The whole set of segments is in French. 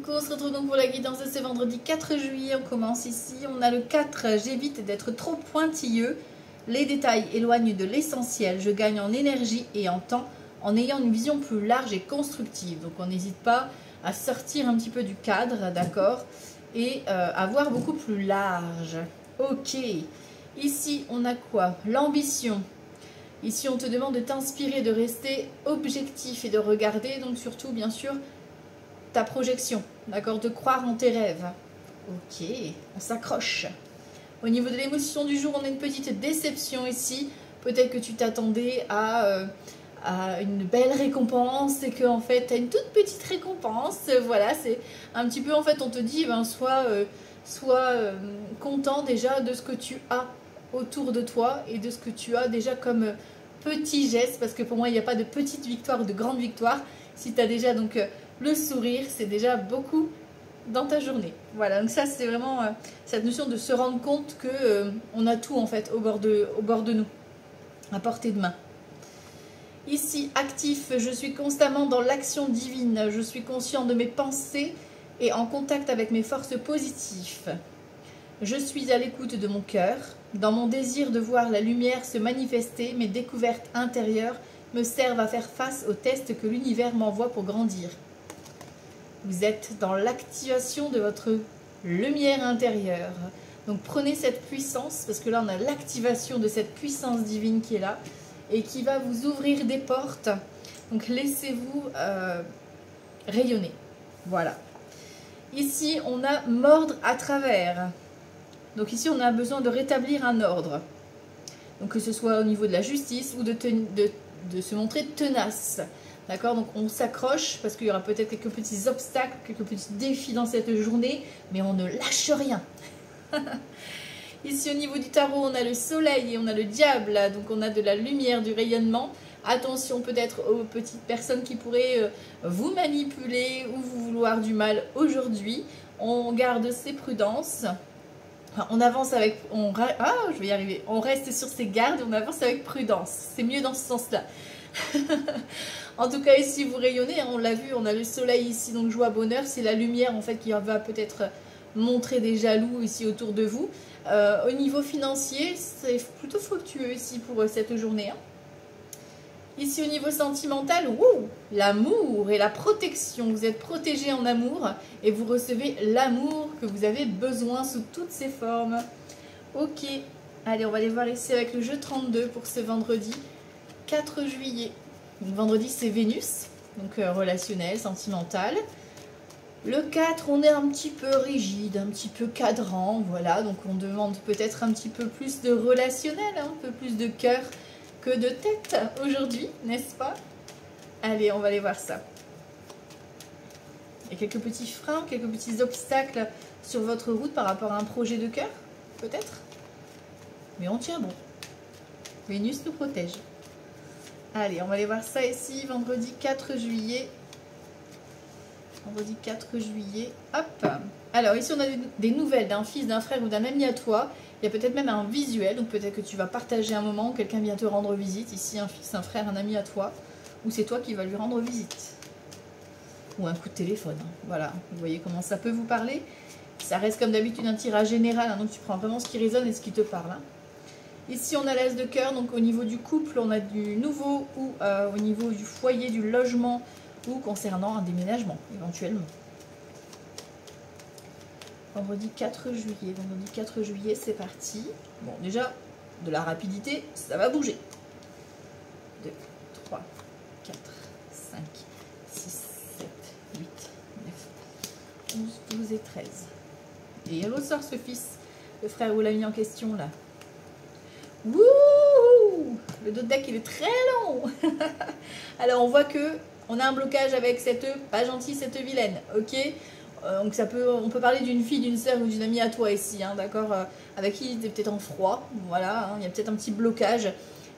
Coucou, on se retrouve donc pour la guidance de ce vendredi 4 juillet. On commence ici. On a le 4. J'évite d'être trop pointilleux. Les détails éloignent de l'essentiel. Je gagne en énergie et en temps en ayant une vision plus large et constructive. Donc on n'hésite pas à sortir un petit peu du cadre, d'accord, et à voir beaucoup plus large. Ok. Ici, on a quoi? L'ambition. Ici, on te demande de t'inspirer, de rester objectif et de regarder, donc surtout, bien sûr, ta projection, d'accord, de croire en tes rêves. Ok, on s'accroche. Au niveau de l'émotion du jour, on a une petite déception ici. Peut-être que tu t'attendais à une belle récompense et que en fait, tu as une toute petite récompense. Voilà, c'est un petit peu, en fait, on te dit, ben, sois content déjà de ce que tu as autour de toi et de ce que tu as déjà comme petit geste, parce que pour moi, il n'y a pas de petite victoire ou de grande victoire. Si tu as déjà donc le sourire, c'est déjà beaucoup dans ta journée. Voilà, donc ça c'est vraiment cette notion de se rendre compte que on a tout en fait au bord de nous, à portée de main. Ici, actif, je suis constamment dans l'action divine, je suis conscient de mes pensées et en contact avec mes forces positives. Je suis à l'écoute de mon cœur. Dans mon désir de voir la lumière se manifester, mes découvertes intérieures me servent à faire face aux tests que l'univers m'envoie pour grandir. Vous êtes dans l'activation de votre lumière intérieure. Donc prenez cette puissance, parce que là on a l'activation de cette puissance divine qui est là et qui va vous ouvrir des portes. Donc laissez-vous rayonner. Voilà. Ici on a mordre à travers. Donc ici on a besoin de rétablir un ordre. Donc que ce soit au niveau de la justice ou de se montrer tenace. D'accord, donc on s'accroche parce qu'il y aura peut-être quelques petits obstacles, quelques petits défis dans cette journée, mais on ne lâche rien. Ici au niveau du tarot, on a le soleil et on a le diable, donc on a de la lumière, du rayonnement. Attention peut-être aux petites personnes qui pourraient vous manipuler ou vous vouloir du mal aujourd'hui. On garde ses prudences. Enfin, on avance avec... je vais y arriver. On reste sur ses gardes et on avance avec prudence. C'est mieux dans ce sens-là. En tout cas ici vous rayonnez, hein, on l'a vu, on a le soleil ici, donc joie, bonheur, c'est la lumière en fait qui va peut-être montrer des jaloux ici autour de vous. Au niveau financier, c'est plutôt fructueux ici pour cette journée. Hein. Ici au niveau sentimental, l'amour et la protection, vous êtes protégé en amour et vous recevez l'amour que vous avez besoin sous toutes ses formes. Ok, allez on va aller voir ici avec le jeu 32 pour ce vendredi 4 juillet. Donc, vendredi c'est Vénus, donc relationnel, sentimental. Le 4, on est un petit peu rigide, un petit peu cadrant, voilà. Donc on demande peut-être un petit peu plus de relationnel, hein, un peu plus de cœur que de tête aujourd'hui, n'est-ce pas? Allez, on va aller voir ça. Il y a quelques petits freins, quelques petits obstacles sur votre route par rapport à un projet de cœur, peut-être. Mais on tient bon. Vénus nous protège. Allez, on va aller voir ça ici, vendredi 4 juillet. Vendredi 4 juillet, hop. Alors ici on a des nouvelles d'un fils, d'un frère ou d'un ami à toi. Il y a peut-être même un visuel, donc peut-être que tu vas partager un moment où quelqu'un vient te rendre visite. Ici un fils, un frère, un ami à toi. Ou c'est toi qui vas lui rendre visite. Ou un coup de téléphone, hein. Voilà, vous voyez comment ça peut vous parler. Ça reste comme d'habitude un tirage général, hein, donc tu prends vraiment ce qui résonne et ce qui te parle. Hein. Ici, on a l'as de cœur, donc au niveau du couple, on a du nouveau ou au niveau du foyer, du logement ou concernant un déménagement, éventuellement. Vendredi 4 juillet. Vendredi 4 juillet, c'est parti. Bon, déjà, de la rapidité, ça va bouger. 2, 3, 4, 5, 6, 7, 8, 9, 11, 12 et 13. Et elle ressort ce fils, le frère ou l'ami en question, là. Wouh! Le dos de deck il est très long. Alors on voit que on a un blocage avec cette pas gentille, cette vilaine, ok. Donc on peut parler d'une fille, d'une sœur ou d'une amie à toi ici, hein, d'accord, avec qui tu es peut-être en froid, voilà, hein, il y a peut-être un petit blocage.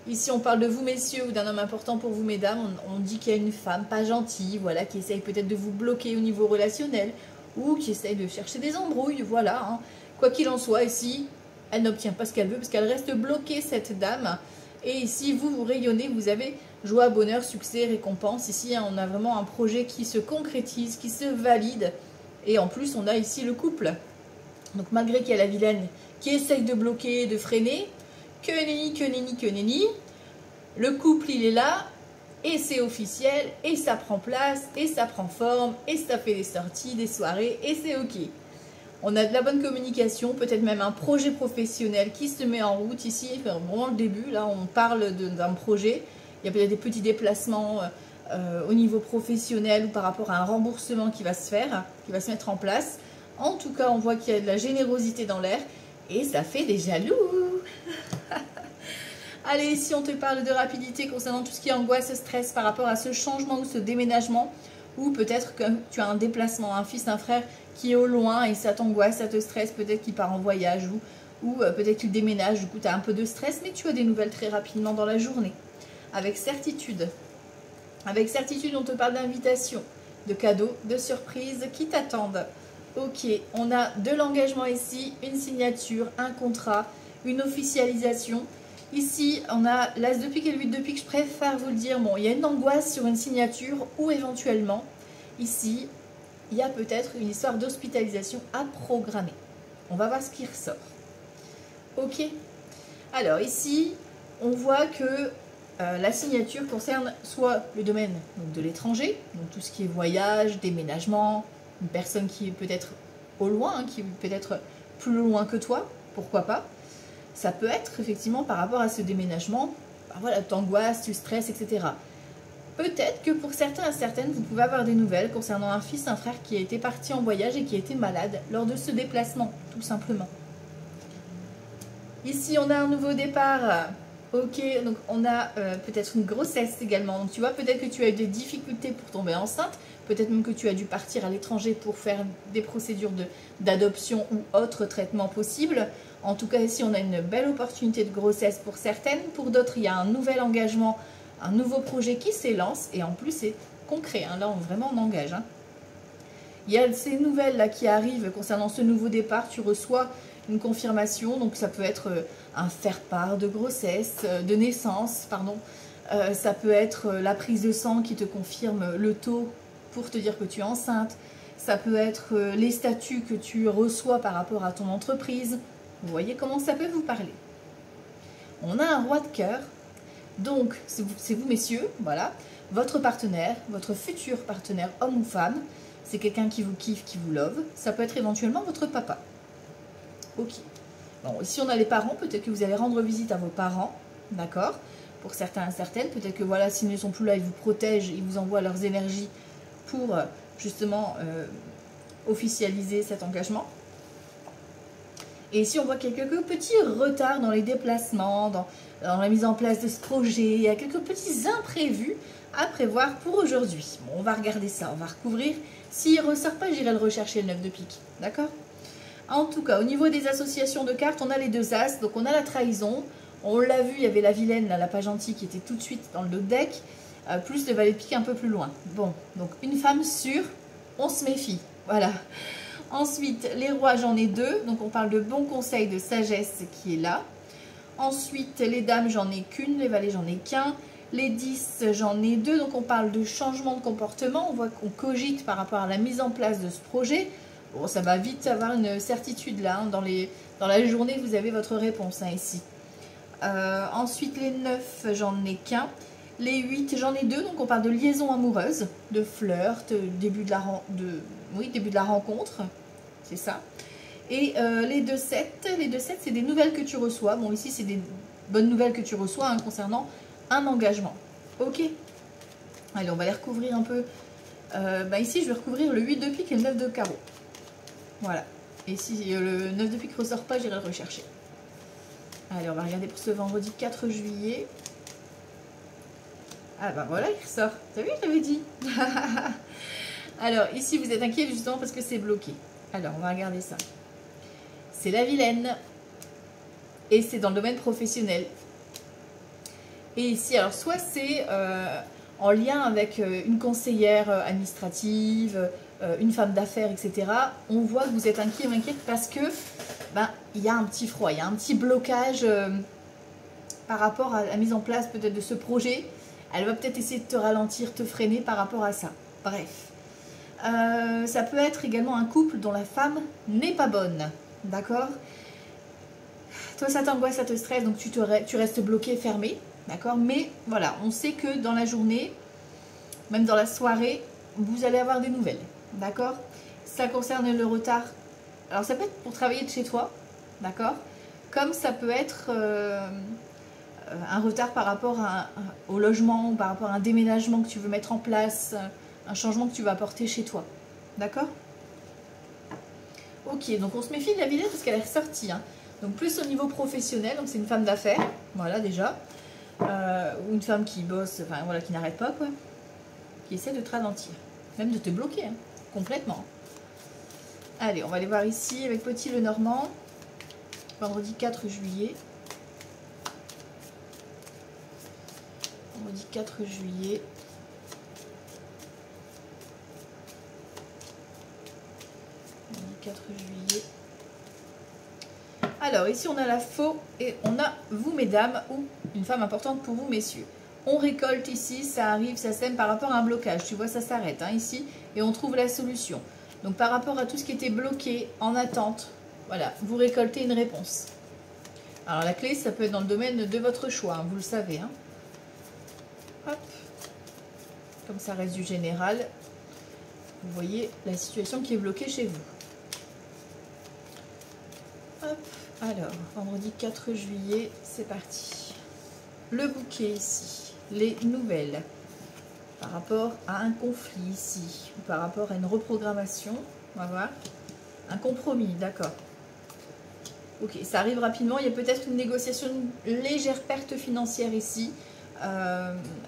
Ici on parle de vous messieurs ou d'un homme important pour vous mesdames, on dit qu'il y a une femme pas gentille, voilà, qui essaye peut-être de vous bloquer au niveau relationnel ou qui essaye de chercher des embrouilles, voilà, hein. Quoi qu'il en soit ici, elle n'obtient pas ce qu'elle veut parce qu'elle reste bloquée, cette dame. Et ici, vous rayonnez, vous avez joie, bonheur, succès, récompense. Ici, hein, on a vraiment un projet qui se concrétise, qui se valide. Et en plus, on a ici le couple. Donc malgré qu'il y a la vilaine qui essaye de bloquer, de freiner, que nenni, que nenni, que nenni, le couple il est là, et c'est officiel, et ça prend place, et ça prend forme, et ça fait des sorties, des soirées, et c'est ok. On a de la bonne communication, peut-être même un projet professionnel qui se met en route ici, enfin, vraiment le début, là on parle d'un projet, il y a peut-être des petits déplacements au niveau professionnel ou par rapport à un remboursement qui va se faire, qui va se mettre en place. En tout cas, on voit qu'il y a de la générosité dans l'air et ça fait des jaloux. Allez, si on te parle de rapidité concernant tout ce qui est angoisse, stress par rapport à ce changement ou ce déménagement, ou peut-être que tu as un déplacement, un fils, un frère qui est au loin et ça t'angoisse, ça te stresse, peut-être qu'il part en voyage ou peut-être qu'il déménage, du coup tu as un peu de stress, mais tu as des nouvelles très rapidement dans la journée. Avec certitude. Avec certitude, on te parle d'invitation, de cadeaux, de surprises qui t'attendent. Ok, on a de l'engagement ici, une signature, un contrat, une officialisation. Ici, on a l'As de pique et le 8 de pique. Je préfère vous le dire. Bon, il y a une angoisse sur une signature ou éventuellement, ici, il y a peut-être une histoire d'hospitalisation à programmer. On va voir ce qui ressort. Ok. Alors ici, on voit que la signature concerne soit le domaine donc, de l'étranger, donc tout ce qui est voyage, déménagement, une personne qui est peut-être au loin, hein, qui est peut-être plus loin que toi, pourquoi pas. Ça peut être effectivement par rapport à ce déménagement, ben voilà, t'angoisses, tu stresses, etc. Peut-être que pour certains et certaines, vous pouvez avoir des nouvelles concernant un fils, un frère qui a été parti en voyage et qui a été malade lors de ce déplacement, tout simplement. Ici, on a un nouveau départ. Ok, donc on a peut-être une grossesse également. Donc tu vois, peut-être que tu as eu des difficultés pour tomber enceinte. Peut-être même que tu as dû partir à l'étranger pour faire des procédures d'adoption ou autres traitements possibles. En tout cas, ici, on a une belle opportunité de grossesse pour certaines. Pour d'autres, il y a un nouvel engagement, un nouveau projet qui s'élance. Et en plus, c'est concret. Hein. Là, vraiment, on engage. Hein. Il y a ces nouvelles-là qui arrivent concernant ce nouveau départ. Tu reçois une confirmation. Donc, ça peut être un faire-part de grossesse, de naissance, pardon. Ça peut être la prise de sang qui te confirme le taux pour te dire que tu es enceinte. Ça peut être les statuts que tu reçois par rapport à ton entreprise. Vous voyez comment ça peut vous parler. On a un roi de cœur. Donc, c'est vous messieurs, voilà. Votre partenaire, votre futur partenaire, homme ou femme, c'est quelqu'un qui vous kiffe, qui vous love. Ça peut être éventuellement votre papa. Ok. Bon, ici on a les parents, peut-être que vous allez rendre visite à vos parents, d'accord. Pour certains et certaines, peut-être que voilà, s'ils ne sont plus là, ils vous protègent, ils vous envoient leurs énergies pour justement officialiser cet engagement. Et ici, on voit quelques petits retards dans les déplacements, dans la mise en place de ce projet. Il y a quelques petits imprévus à prévoir pour aujourd'hui. Bon, on va regarder ça, on va recouvrir. S'il ne ressort pas, j'irai le rechercher, le 9 de pique. D'accord? En tout cas, au niveau des associations de cartes, on a les deux as. Donc, on a la trahison. On l'a vu, il y avait la vilaine, là, la pas gentille, qui était tout de suite dans le dos de deck. Plus le valet de pique un peu plus loin. Bon, donc une femme sûre, on se méfie. Voilà. Ensuite, les rois, j'en ai deux. Donc, on parle de bon conseil, de sagesse qui est là. Ensuite, les dames, j'en ai qu'une. Les valets, j'en ai qu'un. Les 10, j'en ai deux. Donc, on parle de changement de comportement. On voit qu'on cogite par rapport à la mise en place de ce projet. Bon, ça va vite avoir une certitude là. Hein. Dans la journée, vous avez votre réponse hein, ici. Ensuite, les 9, j'en ai qu'un. Les 8, j'en ai deux. Donc, on parle de liaison amoureuse, de flirt, début de la rencontre. C'est ça. Et les 2-7, c'est des nouvelles que tu reçois. Bon, ici, c'est des bonnes nouvelles que tu reçois hein, concernant un engagement. Ok. Allez, on va les recouvrir un peu. Ici, je vais recouvrir le 8 de pique et le 9 de carreau. Voilà. Et si le 9 de pique ne ressort pas, j'irai le rechercher. Allez, on va regarder pour ce vendredi 4 juillet. Ah bah voilà, il ressort. T'as vu, je t'avais dit. Alors, ici, vous êtes inquiet justement parce que c'est bloqué. Alors, on va regarder ça. C'est la vilaine. Et c'est dans le domaine professionnel. Et ici, alors, soit c'est en lien avec une conseillère administrative, une femme d'affaires, etc. On voit que vous êtes inquiet ou inquiète parce que il y a un petit froid, il y a un petit blocage par rapport à la mise en place peut-être de ce projet. Elle va peut-être essayer de te ralentir, te freiner par rapport à ça. Bref. Ça peut être également un couple dont la femme n'est pas bonne. D'accord? Toi, ça t'angoisse, ça te stresse, donc tu restes bloqué, fermé. D'accord? Mais voilà, on sait que dans la journée, même dans la soirée, vous allez avoir des nouvelles. D'accord? Ça concerne le retard. Alors, ça peut être pour travailler de chez toi. D'accord? Comme ça peut être un retard par rapport au logement, ou par rapport à un déménagement que tu veux mettre en place, un changement que tu vas apporter chez toi. D'accord? Ok, donc on se méfie de la vidéo parce qu'elle est ressortie. Hein. Donc plus au niveau professionnel, donc c'est une femme d'affaires, voilà déjà. Ou une femme qui bosse, enfin voilà, qui n'arrête pas quoi. Qui essaie de te ralentir. Même de te bloquer, hein, complètement. Allez, on va aller voir ici avec Petit Lenormand. Vendredi 4 juillet. Vendredi 4 juillet. Vendredi 4 juillet. Alors, ici, on a la faux et on a vous, mesdames, ou une femme importante pour vous, messieurs. On récolte ici, ça arrive, ça sème par rapport à un blocage. Tu vois, ça s'arrête hein, ici et on trouve la solution. Donc, par rapport à tout ce qui était bloqué, en attente, voilà, vous récoltez une réponse. Alors, la clé, ça peut être dans le domaine de votre choix, hein, vous le savez. Hein. Hop. Comme ça reste du général, vous voyez la situation qui est bloquée chez vous. Hop. Alors, vendredi 4 juillet, c'est parti. Le bouquet ici, les nouvelles par rapport à un conflit ici, ou par rapport à une reprogrammation, on va voir. Un compromis, d'accord. Ok, ça arrive rapidement, il y a peut-être une négociation, une légère perte financière ici.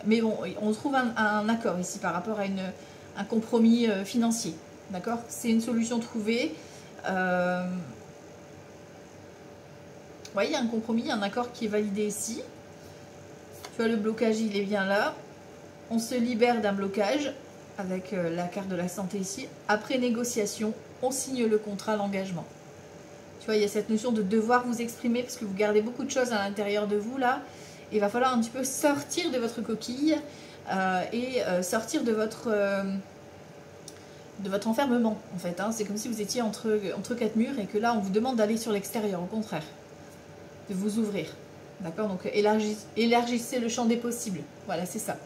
Mais bon, on trouve un accord ici par rapport à un compromis financier. D'accord? C'est une solution trouvée. Vous voyez, il y a un compromis, un accord qui est validé ici. Tu vois, le blocage, il est bien là. On se libère d'un blocage avec la carte de la santé ici. Après négociation, on signe le contrat, l'engagement. Tu vois, il y a cette notion de devoir vous exprimer parce que vous gardez beaucoup de choses à l'intérieur de vous là. Il va falloir un petit peu sortir de votre coquille et sortir de votre enfermement en fait. Hein. C'est comme si vous étiez entre quatre murs et que là on vous demande d'aller sur l'extérieur, au contraire. De vous ouvrir. D'accord? Donc élargissez le champ des possibles. Voilà, c'est ça.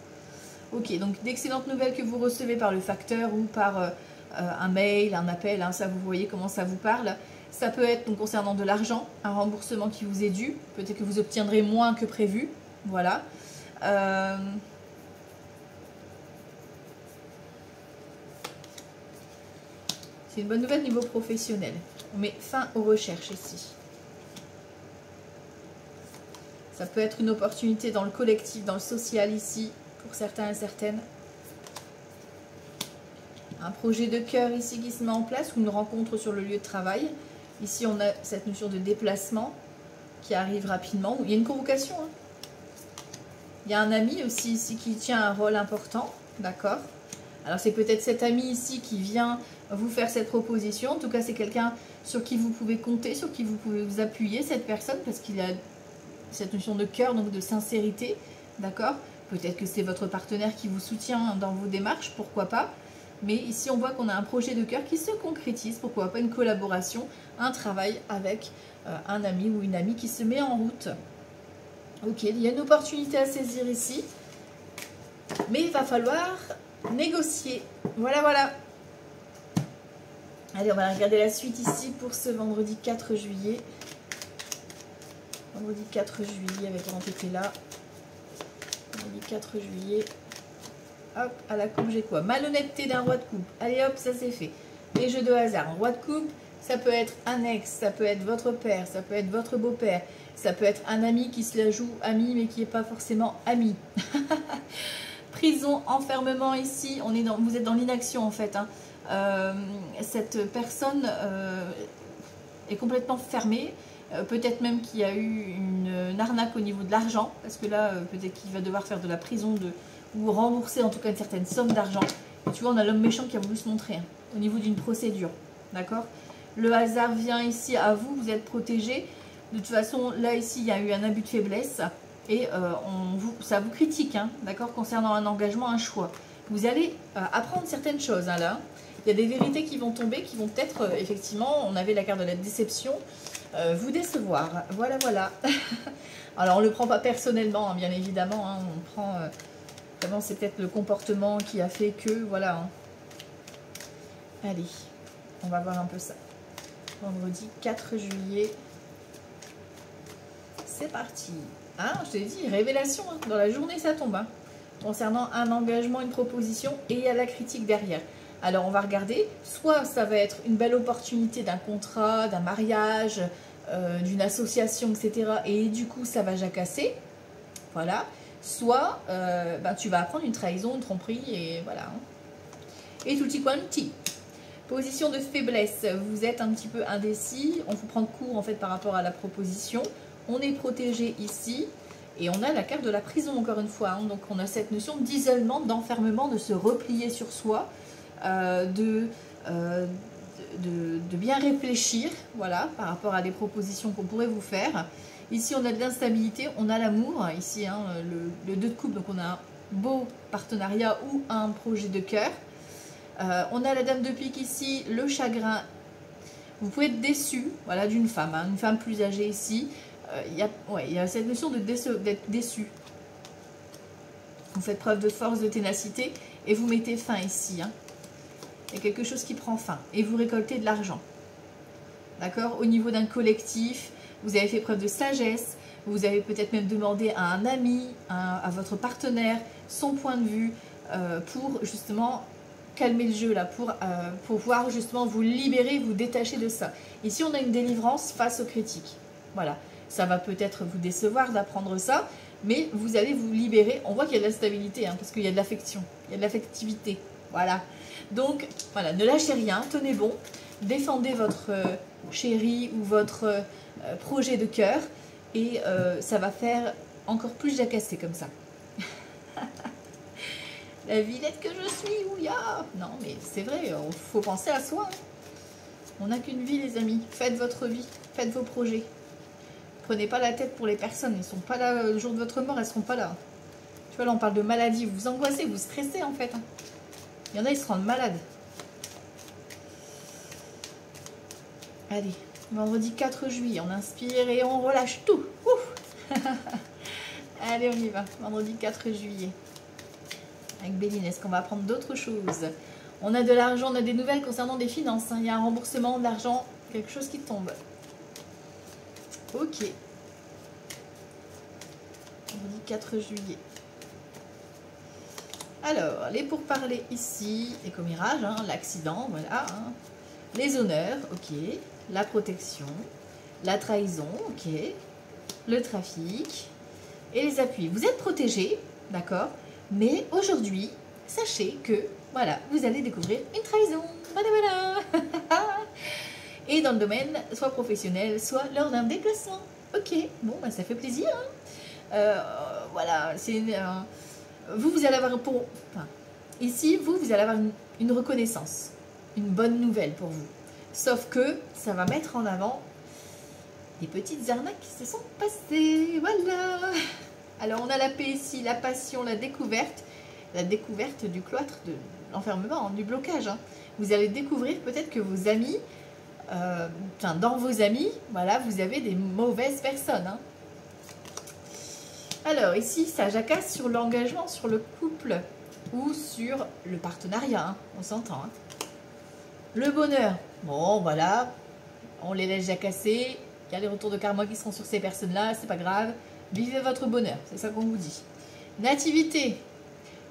Ok, donc d'excellentes nouvelles que vous recevez par le facteur ou par un mail, un appel, hein, ça vous voyez comment ça vous parle. Ça peut être donc concernant de l'argent, un remboursement qui vous est dû. Peut-être que vous obtiendrez moins que prévu. Voilà. C'est une bonne nouvelle niveau professionnel. On met fin aux recherches ici. Ça peut être une opportunité dans le collectif, dans le social ici, pour certains et certaines. Un projet de cœur ici qui se met en place ou une rencontre sur le lieu de travail. Ici, on a cette notion de déplacement qui arrive rapidement. Il y a une convocation. Hein. Il y a un ami aussi ici qui tient un rôle important. D'accord? Alors, c'est peut-être cet ami ici qui vient vous faire cette proposition. En tout cas, c'est quelqu'un sur qui vous pouvez compter, sur qui vous pouvez vous appuyer, cette personne, parce qu'il a cette notion de cœur, donc de sincérité. D'accord? Peut-être que c'est votre partenaire qui vous soutient dans vos démarches, pourquoi pas. Mais ici, on voit qu'on a un projet de cœur qui se concrétise. Pourquoi pas une collaboration, un travail avec un ami ou une amie qui se met en route. Ok, il y a une opportunité à saisir ici. Mais il va falloir négocier. Voilà, voilà. Allez, on va regarder la suite ici pour ce vendredi 4 juillet. Vendredi 4 juillet avec grand épée là. Vendredi 4 juillet. Hop, à la coupe, j'ai quoi? Malhonnêteté d'un roi de coupe. Allez hop, ça c'est fait. Les jeux de hasard. Un roi de coupe, ça peut être un ex, ça peut être votre père, ça peut être votre beau-père, ça peut être un ami qui se la joue ami mais qui n'est pas forcément ami. Prison, enfermement ici, vous êtes dans l'inaction en fait. Hein. Cette personne est complètement fermée. Peut-être même qu'il y a eu une arnaque au niveau de l'argent, parce que là, peut-être qu'il va devoir faire de la prison ou rembourser en tout cas une certaine somme d'argent. Tu vois, on a l'homme méchant qui a voulu se montrer hein, au niveau d'une procédure. D'accord? Le hasard vient ici à vous, vous êtes protégé. De toute façon, là, ici, il y a eu un abus de faiblesse et ça vous critique, hein, d'accord, concernant un engagement, un choix. Vous allez apprendre certaines choses, hein, là. Il y a des vérités qui vont tomber, qui vont peut-être, effectivement, on avait la carte de la déception, vous décevoir. Voilà, voilà. Alors, on ne le prend pas personnellement, hein, bien évidemment. Hein, on prend, vraiment, c'est peut-être le comportement qui a fait que, voilà. Hein. Allez, on va voir un peu ça. Vendredi 4 juillet. C'est parti. Ah, je t'ai dit, révélation. Hein. Dans la journée, ça tombe. Hein. Concernant un engagement, une proposition, et il y a la critique derrière. Alors, on va regarder. Soit ça va être une belle opportunité d'un contrat, d'un mariage, d'une association, etc. Et du coup, ça va jacasser. Voilà. Soit, ben, tu vas apprendre une trahison, une tromperie, et voilà. Hein. Et tutti quanti. Position de faiblesse. Vous êtes un petit peu indécis. On vous prend de court, en fait, par rapport à la proposition. On est protégé ici. Et on a la carte de la prison, encore une fois. Hein. Donc, on a cette notion d'isolement, d'enfermement, de se replier sur soi, de bien réfléchir, voilà, par rapport à des propositions qu'on pourrait vous faire. Ici, on a de l'instabilité, on a l'amour. Ici, hein, le 2 de coupe, donc on a un beau partenariat ou un projet de cœur. On a la dame de pique ici, le chagrin. Vous pouvez être déçu, voilà, d'une femme, hein, une femme plus âgée ici. Il y a cette notion d'être déçu. Vous faites preuve de force, de ténacité et vous mettez fin ici. Hein. Il y a quelque chose qui prend fin et vous récoltez de l'argent. D'accord? Au niveau d'un collectif, vous avez fait preuve de sagesse. Vous avez peut-être même demandé à un ami, à votre partenaire, son point de vue pour justement calmer le jeu là, pour pouvoir justement vous libérer, vous détacher de ça. Ici, on a une délivrance face aux critiques. Voilà. Ça va peut-être vous décevoir d'apprendre ça, mais vous allez vous libérer. On voit qu'il y a de la stabilité, hein, parce qu'il y a de l'affection, il y a de l'affectivité. Voilà. Donc, voilà, ne lâchez rien, tenez bon, défendez votre chéri ou votre projet de cœur, et ça va faire encore plus jacasser comme ça. La vilaine que je suis, ouya. Non, mais c'est vrai, il faut penser à soi. Hein. On n'a qu'une vie, les amis. Faites votre vie, faites vos projets. Prenez pas la tête pour les personnes, ils ne sont pas là le jour de votre mort, elles ne seront pas là. Tu vois, là on parle de maladie, vous angoissez, vous stressez en fait. Hein. Il y en a, ils se rendent malades. Allez, vendredi 4 juillet, on inspire et on relâche tout. Ouf. Allez, on y va, vendredi 4 juillet. Avec Béline, est-ce qu'on va apprendre d'autres choses? On a de l'argent, on a des nouvelles concernant des finances. Hein. Il y a un remboursement d'argent, quelque chose qui tombe. Ok. Vendredi 4 juillet. Alors, les pourparlers ici, les commérages, hein, l'accident, voilà. Hein. Les honneurs, ok. La protection, la trahison, ok. Le trafic et les appuis. Vous êtes protégés, d'accord? Mais aujourd'hui, sachez que, voilà, vous allez découvrir une trahison. Voilà, voilà. Et dans le domaine, soit professionnel, soit lors d'un déplacement. Ok, bon, bah, ça fait plaisir. Hein. Voilà, c'est vous allez avoir ici, vous allez avoir une reconnaissance, une bonne nouvelle pour vous. Sauf que ça va mettre en avant des petites arnaques qui se sont passées. Voilà. Alors, on a la paix ici, la passion, la découverte du cloître, de l'enfermement, du blocage. Hein. Vous allez découvrir peut-être que vos amis, dans vos amis, voilà, vous avez des mauvaises personnes. Hein. Alors, ici, ça jacasse sur l'engagement, sur le couple ou sur le partenariat. Hein. On s'entend. Hein. Le bonheur. Bon, voilà, on les laisse jacasser. Il y a les retours de karma qui seront sur ces personnes-là, c'est pas grave. Vivez votre bonheur, c'est ça qu'on vous dit. Nativité,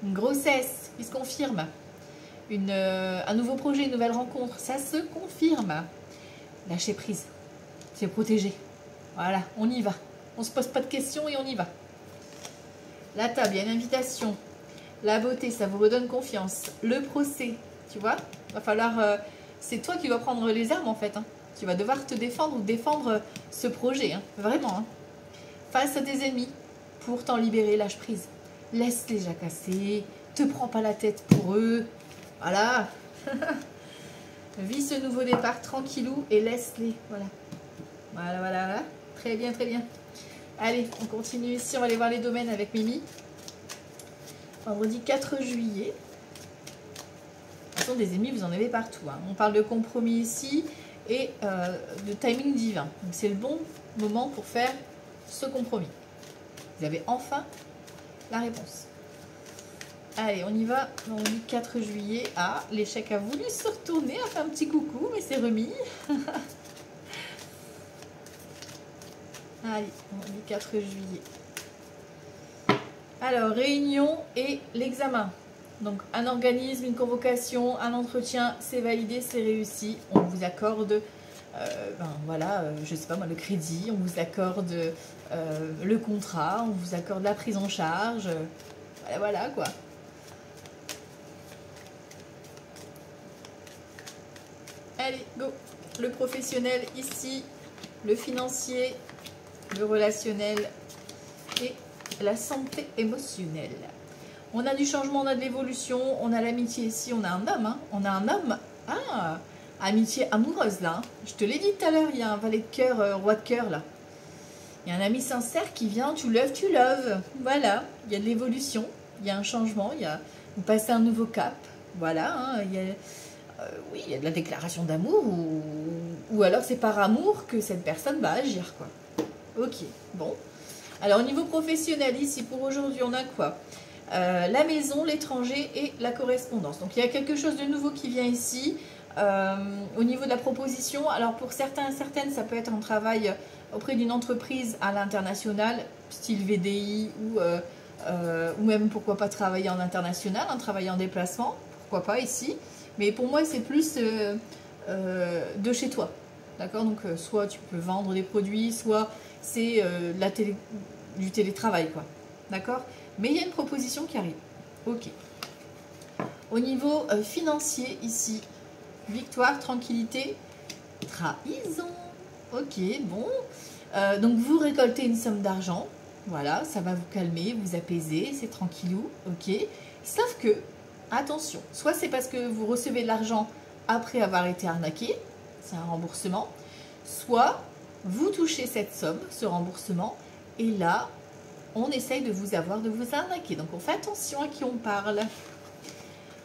une grossesse qui se confirme. Un nouveau projet, une nouvelle rencontre, ça se confirme. Lâchez prise, c'est protégé. Voilà, on y va. On se pose pas de questions et on y va. La table, il y a une invitation. La beauté, ça vous redonne confiance. Le procès, tu vois, va falloir... c'est toi qui vas prendre les armes en fait. Hein. Tu vas devoir te défendre ou défendre ce projet. Hein. Vraiment. Hein. Face à tes ennemis, pour t'en libérer, lâche prise. Laisse-les jacasser. Te prends pas la tête pour eux. Voilà. Vis ce nouveau départ tranquillou et laisse-les. Voilà. Voilà, voilà, voilà. Très bien, très bien. Allez, on continue ici. On va aller voir les domaines avec Mimi. Vendredi 4 juillet. façon, des ennemis, vous en avez partout. Hein. On parle de compromis ici et de timing divin. Donc c'est le bon moment pour faire ce compromis. Vous avez enfin la réponse. Allez, on y va. On dit 4 juillet. Ah, l'échec a voulu se retourner, a fait un petit coucou, mais c'est remis. Allez, on dit 4 juillet. Alors, réunion et l'examen. Donc, un organisme, une convocation, un entretien, c'est validé, c'est réussi. On vous accorde, je sais pas moi, le crédit, on vous accorde le contrat, on vous accorde la prise en charge. Voilà quoi. Allez, go. Le professionnel ici, le financier, le relationnel et la santé émotionnelle. On a du changement, on a de l'évolution, on a l'amitié ici, on a un homme. Hein. On a un homme. Ah, amitié amoureuse là. Hein. Je te l'ai dit tout à l'heure, il y a un valet de cœur, roi de cœur là. Il y a un ami sincère qui vient, tu loves. Voilà, il y a de l'évolution, il y a un changement, vous passez un nouveau cap. Voilà, hein, il y a de la déclaration d'amour ou alors c'est par amour que cette personne va agir, quoi. Ok, bon. Alors, au niveau professionnel, ici, pour aujourd'hui, on a quoi? La maison, l'étranger et la correspondance. Donc, il y a quelque chose de nouveau qui vient ici. Au niveau de la proposition, alors pour certains et certaines, ça peut être un travail auprès d'une entreprise à l'international, style VDI ou même, pourquoi pas, travailler en international, travailler en déplacement, pourquoi pas ici. Mais pour moi, c'est plus de chez toi. D'accord? Donc, soit tu peux vendre des produits, soit c'est du télétravail, quoi. D'accord? Mais il y a une proposition qui arrive. Ok. Au niveau financier, ici, victoire, tranquillité, trahison. Ok, bon. Donc, vous récoltez une somme d'argent. Voilà, ça va vous calmer, vous apaiser, c'est tranquillou. Ok. Sauf que, attention, soit c'est parce que vous recevez de l'argent après avoir été arnaqué, c'est un remboursement, soit vous touchez cette somme, ce remboursement, et là, on essaye de vous arnaquer. Donc, on fait attention à qui on parle.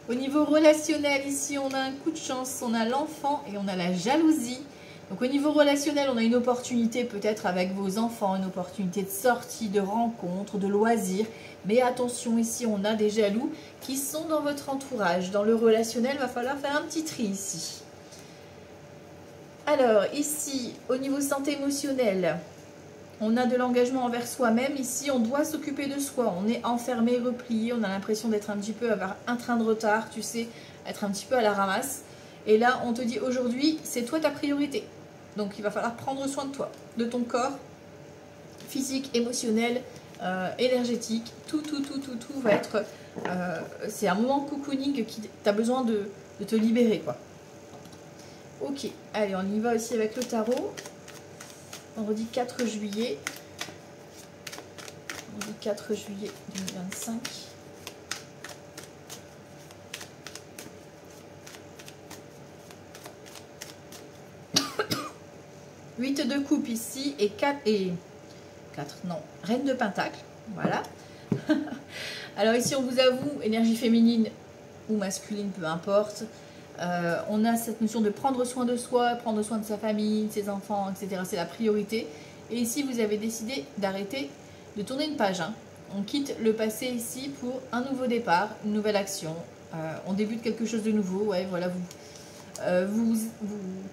Au niveau relationnel, ici, on a un coup de chance, on a l'enfant et on a la jalousie. Donc, au niveau relationnel, on a une opportunité peut-être avec vos enfants, une opportunité de sortie, de rencontre, de loisirs. Mais attention, ici, on a des jaloux qui sont dans votre entourage. Dans le relationnel, il va falloir faire un petit tri ici. Alors, ici, au niveau santé émotionnelle, on a de l'engagement envers soi-même. Ici, on doit s'occuper de soi. On est enfermé, replié. On a l'impression d'être un petit peu, avoir un train de retard, tu sais, être un petit peu à la ramasse. Et là, on te dit aujourd'hui, c'est toi ta priorité. Donc, il va falloir prendre soin de toi, de ton corps, physique, émotionnel, énergétique. Tout va être... c'est un moment cocooning qui tu as besoin de te libérer, quoi. Ok, allez, on y va aussi avec le tarot. Vendredi 4 juillet. Vendredi 4 juillet 2025. Huit de coupe ici et 4 non, reine de pentacle. Voilà. Alors ici, on vous avoue, énergie féminine ou masculine, peu importe. On a cette notion de prendre soin de soi, prendre soin de sa famille, de ses enfants, etc. C'est la priorité. Et ici, vous avez décidé d'arrêter de tourner une page. Hein. On quitte le passé ici pour un nouveau départ, une nouvelle action. On débute quelque chose de nouveau. Ouais, voilà, vous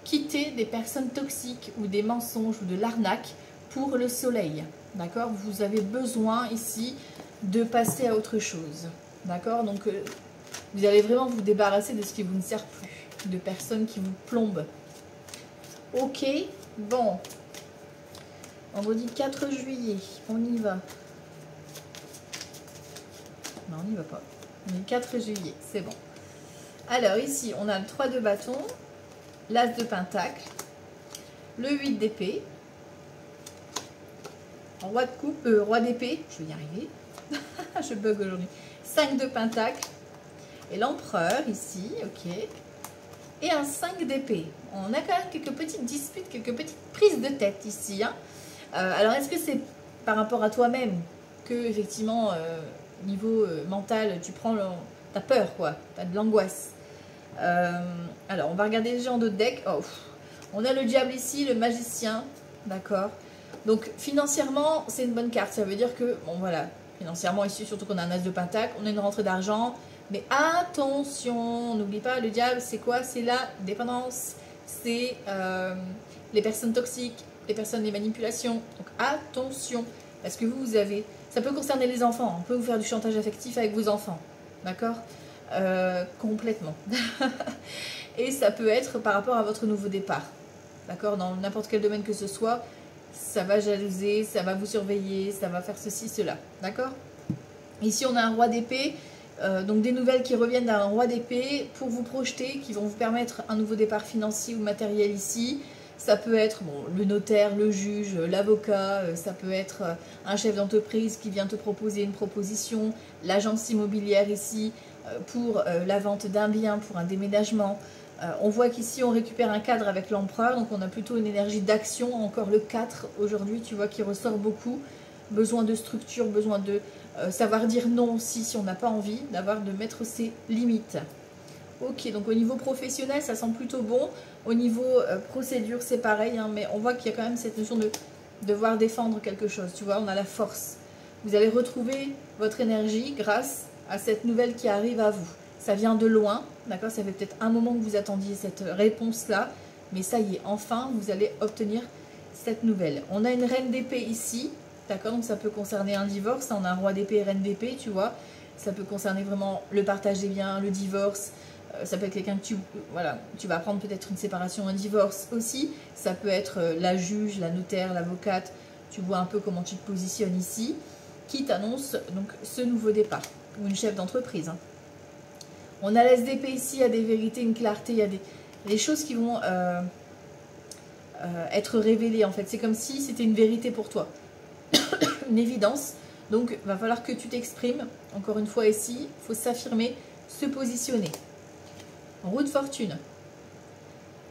quittez des personnes toxiques ou des mensonges ou de l'arnaque pour le soleil. D'accord? Vous avez besoin ici de passer à autre chose. D'accord? Donc, vous allez vraiment vous débarrasser de ce qui vous ne sert plus, de personnes qui vous plombent. Ok, bon. Vendredi 4 juillet, on y va. Non, on n'y va pas. On est 4 juillet, c'est bon. Alors ici, on a le 3 de bâton, l'as de pentacle, le 8 d'épée, roi d'épée, je vais y arriver, je bug aujourd'hui, 5 de pentacle, et l'empereur ici, ok, et un 5 d'épée. On a quand même quelques petites disputes, quelques petites prises de tête ici. Hein. Alors, est-ce que c'est par rapport à toi-même que, effectivement, niveau mental, tu prends t'as peur, quoi, t'as de l'angoisse. Alors, on va regarder les gens d'autres decks. Oh, on a le diable ici, le magicien. D'accord. Donc, financièrement, c'est une bonne carte. Ça veut dire que, bon, voilà, financièrement ici, surtout qu'on a un as de pentacle, on a une rentrée d'argent. Mais attention, n'oublie pas, le diable, c'est quoi? C'est la dépendance. C'est les personnes toxiques, les personnes des manipulations. Donc, attention. Parce que vous avez... Ça peut concerner les enfants. On peut vous faire du chantage affectif avec vos enfants. D'accord? Complètement. Et ça peut être par rapport à votre nouveau départ. D'accord? Dans n'importe quel domaine que ce soit, ça va jalouser, ça va vous surveiller, ça va faire ceci, cela. D'accord? Ici, on a un roi d'épée. Donc des nouvelles qui reviennent d'un roi d'épée pour vous projeter, qui vont vous permettre un nouveau départ financier ou matériel ici. Ça peut être bon, le notaire, le juge, l'avocat, ça peut être un chef d'entreprise qui vient te proposer une proposition, l'agence immobilière ici pour la vente d'un bien, pour un déménagement. On voit qu'ici on récupère un cadre avec l'empereur, donc on a plutôt une énergie d'action, encore le 4 aujourd'hui, tu vois, qui ressort beaucoup. Besoin de structure, besoin de savoir dire non aussi si on n'a pas envie, de mettre ses limites. Ok, donc au niveau professionnel, ça sent plutôt bon. Au niveau procédure, c'est pareil, hein, mais on voit qu'il y a quand même cette notion de devoir défendre quelque chose. Tu vois, on a la force. Vous allez retrouver votre énergie grâce à cette nouvelle qui arrive à vous. Ça vient de loin, d'accord? Ça fait peut-être un moment que vous attendiez cette réponse-là, mais ça y est, enfin, vous allez obtenir cette nouvelle. On a une reine d'épée ici, d'accord? Donc ça peut concerner un divorce. On a un roi d'épée et reine d'épée, tu vois. Ça peut concerner vraiment le partage des biens, le divorce. Ça peut être quelqu'un que tu vas prendre peut-être une séparation, un divorce aussi. Ça peut être la juge, la notaire, l'avocate. Tu vois un peu comment tu te positionnes ici, qui t'annonce donc ce nouveau départ, ou une chef d'entreprise. Hein. On a l'as d'épée ici, il y a des vérités, une clarté, il y a des choses qui vont être révélées en fait. C'est comme si c'était une vérité pour toi, une évidence. Donc il va falloir que tu t'exprimes. Encore une fois ici, il faut s'affirmer, se positionner. Roue de fortune.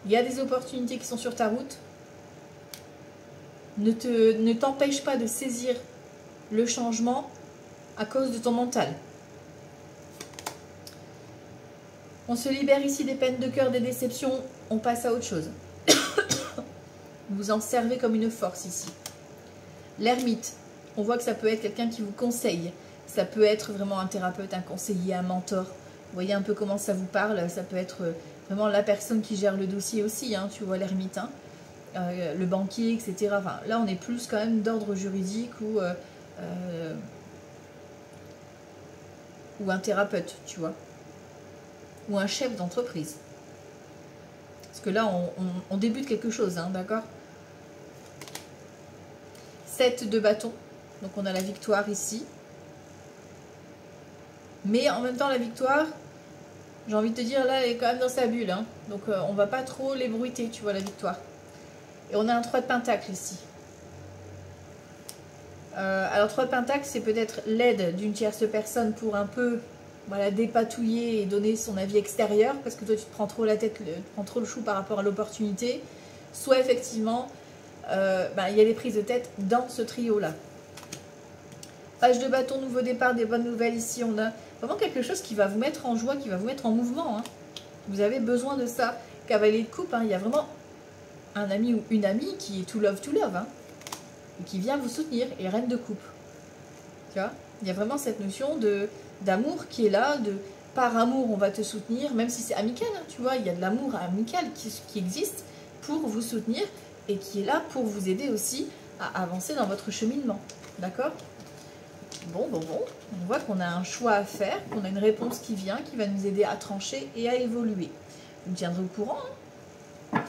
Il y a des opportunités qui sont sur ta route. Ne t'empêche pas de saisir le changement à cause de ton mental. On se libère ici des peines de cœur, des déceptions. On passe à autre chose. Vous en servez comme une force ici. L'ermite. On voit que ça peut être quelqu'un qui vous conseille. Ça peut être vraiment un thérapeute, un conseiller, un mentor. Vous voyez un peu comment ça vous parle. Ça peut être vraiment la personne qui gère le dossier aussi. Hein, tu vois l'ermite. Hein, le banquier, etc. Enfin, là, on est plus quand même d'ordre juridique ou un thérapeute, tu vois. Ou un chef d'entreprise. Parce que là, on débute quelque chose, hein, d'accord? 7 de bâton. Donc, on a la victoire ici. Mais en même temps, la victoire, j'ai envie de te dire, là, elle est quand même dans sa bulle. Hein. Donc, on va pas trop l'ébruiter, tu vois, la victoire. Et on a un 3 de pentacle ici. Alors, 3 de pentacle, c'est peut-être l'aide d'une tierce personne pour un peu voilà, dépatouiller et donner son avis extérieur. Parce que toi, tu te prends trop la tête, tu prends trop le chou par rapport à l'opportunité. Soit, effectivement, il y a des prises de tête dans ce trio-là. Page de bâton, nouveau départ, des bonnes nouvelles. Ici, on a vraiment quelque chose qui va vous mettre en joie, qui va vous mettre en mouvement. Hein. Vous avez besoin de ça. Cavalier de coupe, hein, il y a vraiment un ami ou une amie qui est to love, hein, et qui vient vous soutenir. Et reine de coupe. Tu vois, il y a vraiment cette notion d'amour qui est là, par amour, on va te soutenir, même si c'est amical. Hein, tu vois, il y a de l'amour amical qui existe pour vous soutenir et qui est là pour vous aider aussi à avancer dans votre cheminement. D'accord ? Bon, on voit qu'on a un choix à faire, qu'on a une réponse qui vient, qui va nous aider à trancher et à évoluer. Vous me tiendrez au courant. Hein.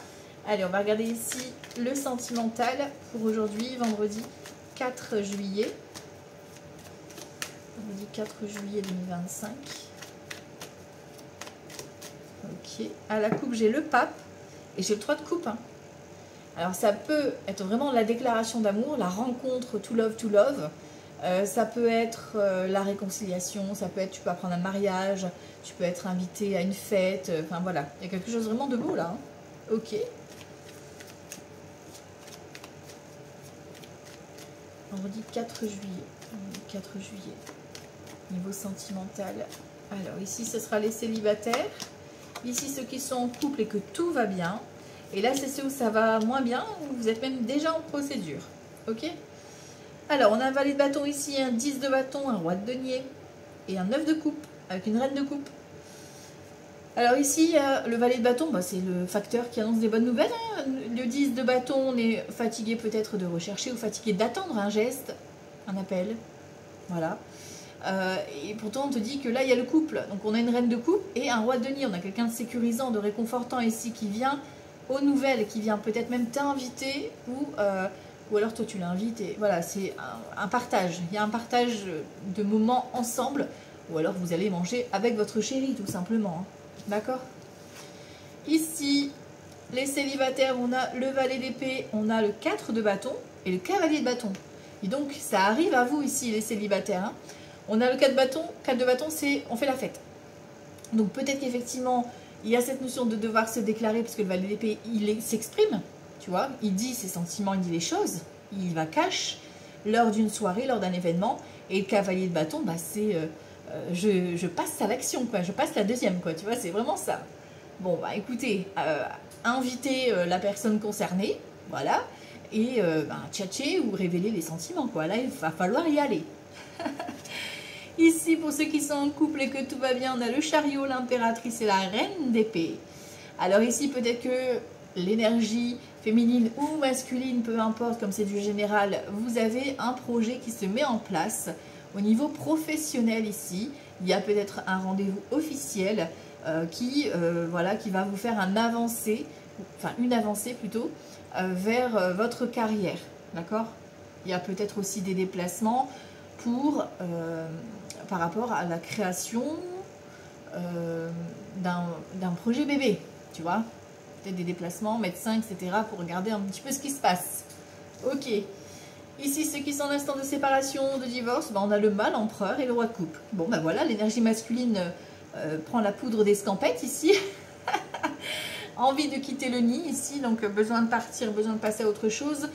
Allez, on va regarder ici le sentimental pour aujourd'hui, vendredi 4 juillet. Vendredi 4 juillet 2025. Ok, à la coupe, j'ai le pape et j'ai le 3 de coupe. Hein. Alors, ça peut être vraiment la déclaration d'amour, la rencontre to love. Ça peut être la réconciliation, ça peut être, tu peux apprendre un mariage, tu peux être invité à une fête, enfin voilà, il y a quelque chose vraiment de beau là. Hein. Ok. Vendredi 4 juillet. 4 juillet. Niveau sentimental. Alors ici, ce sera les célibataires. Ici, ceux qui sont en couple et que tout va bien. Et là, c'est ceux où ça va moins bien, où vous êtes même déjà en procédure. Ok? Alors, on a un valet de bâton ici, un 10 de bâton, un roi de denier et un 9 de coupe, avec une reine de coupe. Alors ici, le valet de bâton, bah, c'est le facteur qui annonce des bonnes nouvelles. Hein. Le 10 de bâton, on est fatigué peut-être de rechercher ou fatigué d'attendre un geste, un appel. Voilà. Et pourtant, on te dit que là, il y a le couple. Donc, on a une reine de coupe et un roi de denier. On a quelqu'un de sécurisant, de réconfortant ici qui vient aux nouvelles, qui vient peut-être même t'inviter ou alors toi, tu l'invites. Et voilà, c'est un partage. Il y a un partage de moments ensemble ou alors vous allez manger avec votre chéri, tout simplement. Hein. D'accord? Ici, les célibataires, on a le valet d'épée, on a le 4 de bâton et le cavalier de bâton. Et donc, ça arrive à vous ici, les célibataires. Hein. On a le 4 de bâton. 4 de bâton, c'est on fait la fête. Donc, peut-être qu'effectivement, il y a cette notion de devoir se déclarer, parce que le valet d'épée, il s'exprime, tu vois. Il dit ses sentiments, il dit les choses. Il va cash lors d'une soirée, lors d'un événement. Et le cavalier de bâton, bah, c'est je passe à l'action, quoi. Je passe la deuxième, quoi. Tu vois, c'est vraiment ça. Bon, bah écoutez, invitez la personne concernée, voilà, et tchatcher ou révéler les sentiments, quoi. Là, il va falloir y aller. Ici, pour ceux qui sont en couple et que tout va bien, on a le chariot, l'impératrice et la reine d'épée. Alors ici, peut-être que l'énergie féminine ou masculine, peu importe, comme c'est du général, vous avez un projet qui se met en place au niveau professionnel ici. Il y a peut-être un rendez-vous officiel qui va vous faire une avancée plutôt, vers votre carrière, d'accord? Il y a peut-être aussi des déplacements par rapport à la création d'un projet bébé, tu vois? Peut-être des déplacements, médecins, etc. pour regarder un petit peu ce qui se passe. Ok. Ici, ceux qui sont en instant de séparation, de divorce, on a le mâle, l'empereur et le roi de coupe. Bon, ben voilà, l'énergie masculine prend la poudre d'escampette ici. Envie de quitter le nid ici, donc besoin de partir, besoin de passer à autre chose.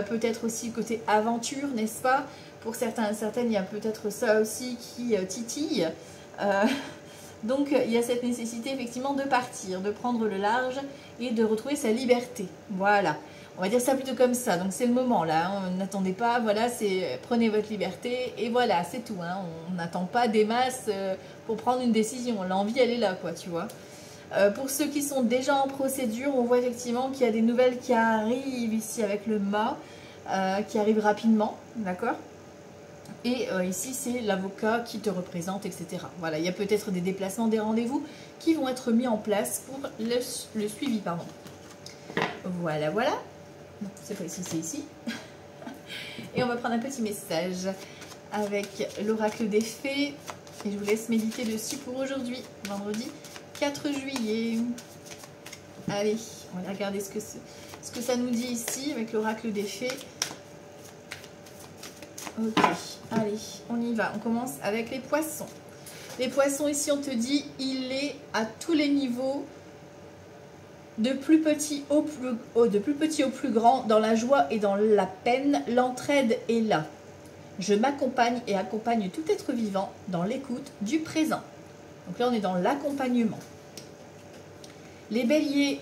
Peut-être aussi côté aventure, n'est-ce pas? Pour certains et certaines, il y a peut-être ça aussi qui titille. Donc, il y a cette nécessité effectivement de partir, de prendre le large et de retrouver sa liberté. Voilà. On va dire ça plutôt comme ça. Donc, c'est le moment là. Hein. N'attendez pas. Voilà, c'est prenez votre liberté et voilà, c'est tout. Hein. On n'attend pas des masses pour prendre une décision. L'envie, elle est là, quoi, tu vois. Pour ceux qui sont déjà en procédure, on voit effectivement qu'il y a des nouvelles qui arrivent ici avec le mât, qui arrivent rapidement. D'accord ? Et ici, c'est l'avocat qui te représente, etc. Voilà, il y a peut-être des déplacements, des rendez-vous qui vont être mis en place pour le suivi. Pardon. Voilà, voilà. Non, c'est pas ici, c'est ici. Et on va prendre un petit message avec l'oracle des fées. Et je vous laisse méditer dessus pour aujourd'hui, vendredi 4 juillet. Allez, on va regarder ce que ça nous dit ici avec l'oracle des fées. Ok, allez, on y va. On commence avec les poissons. Les poissons, ici, on te dit, il est à tous les niveaux, de plus petit au plus grand, dans la joie et dans la peine, l'entraide est là. Je m'accompagne et accompagne tout être vivant dans l'écoute du présent. Donc là, on est dans l'accompagnement. Les béliers,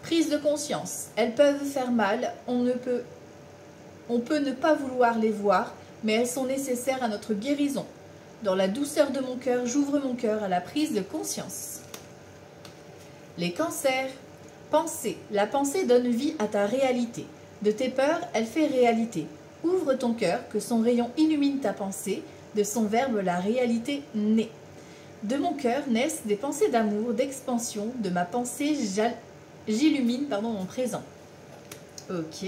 prise de conscience. Elles peuvent faire mal, on peut ne pas vouloir les voir, mais elles sont nécessaires à notre guérison. Dans la douceur de mon cœur, j'ouvre mon cœur à la prise de conscience. Les cancers, pensée. La pensée donne vie à ta réalité. De tes peurs, elle fait réalité. Ouvre ton cœur, que son rayon illumine ta pensée. De son verbe, la réalité naît. De mon cœur naissent des pensées d'amour, d'expansion. De ma pensée, j'illumine mon présent. Ok.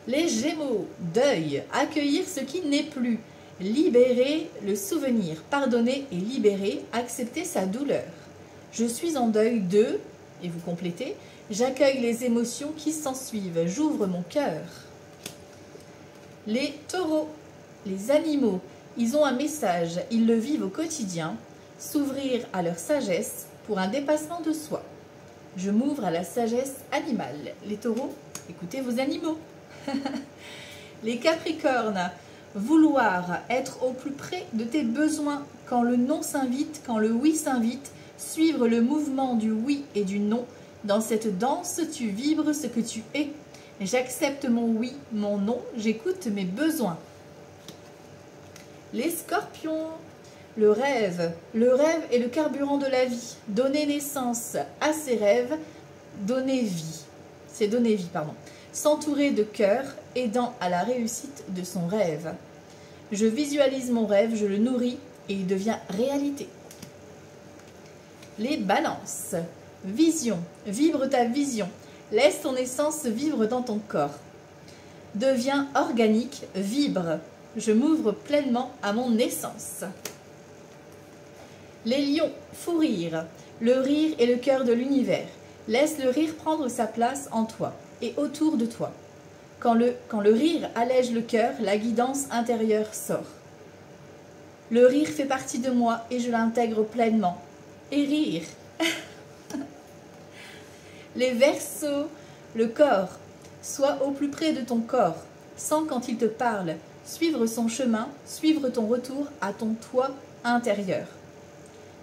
Les Gémeaux, deuil, accueillir ce qui n'est plus, libérer le souvenir, pardonner et libérer, accepter sa douleur. Je suis en deuil de, et vous complétez, j'accueille les émotions qui s'ensuivent, j'ouvre mon cœur. Les Taureaux, les animaux, ils ont un message, ils le vivent au quotidien, s'ouvrir à leur sagesse pour un dépassement de soi. Je m'ouvre à la sagesse animale. Les Taureaux, écoutez vos animaux. Les Capricornes, vouloir être au plus près de tes besoins quand le non s'invite, quand le oui s'invite, suivre le mouvement du oui et du non. Dans cette danse, tu vibres ce que tu es. J'accepte mon oui, mon non, j'écoute mes besoins. Les scorpions. Le rêve. Le rêve est le carburant de la vie. Donner naissance à ses rêves, donner vie. C'est donner vie, pardon. S'entourer de cœur, aidant à la réussite de son rêve. Je visualise mon rêve, je le nourris et il devient réalité. Les balances. Vision. Vibre ta vision. Laisse ton essence vivre dans ton corps. Deviens organique, vibre. Je m'ouvre pleinement à mon essence. Les lions. Fou rire. Le rire est le cœur de l'univers. Laisse le rire prendre sa place en toi et autour de toi. Quand le rire allège le cœur, la guidance intérieure sort. Le rire fait partie de moi et je l'intègre pleinement. Et rire. Les Verseaux, le corps. Sois au plus près de ton corps. Sens quand il te parle. Suivre son chemin, suivre ton retour à ton toi intérieur.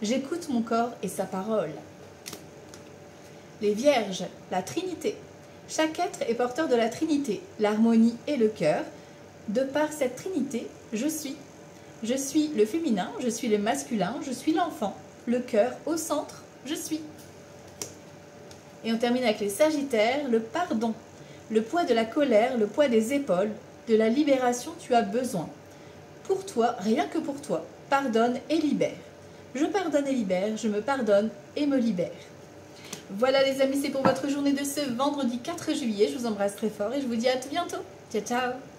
J'écoute mon corps et sa parole. Les Vierges, la Trinité. Chaque être est porteur de la Trinité, l'harmonie et le cœur. De par cette Trinité, je suis. Je suis le féminin, je suis le masculin, je suis l'enfant. Le cœur au centre, je suis. Et on termine avec les Sagittaires, le pardon. Le poids de la colère, le poids des épaules, de la libération, tu as besoin. Pour toi, rien que pour toi, pardonne et libère. Je pardonne et libère, je me pardonne et me libère. Voilà les amis, c'est pour votre journée de ce vendredi 4 juillet. Je vous embrasse très fort et je vous dis à tout bientôt. Ciao, ciao!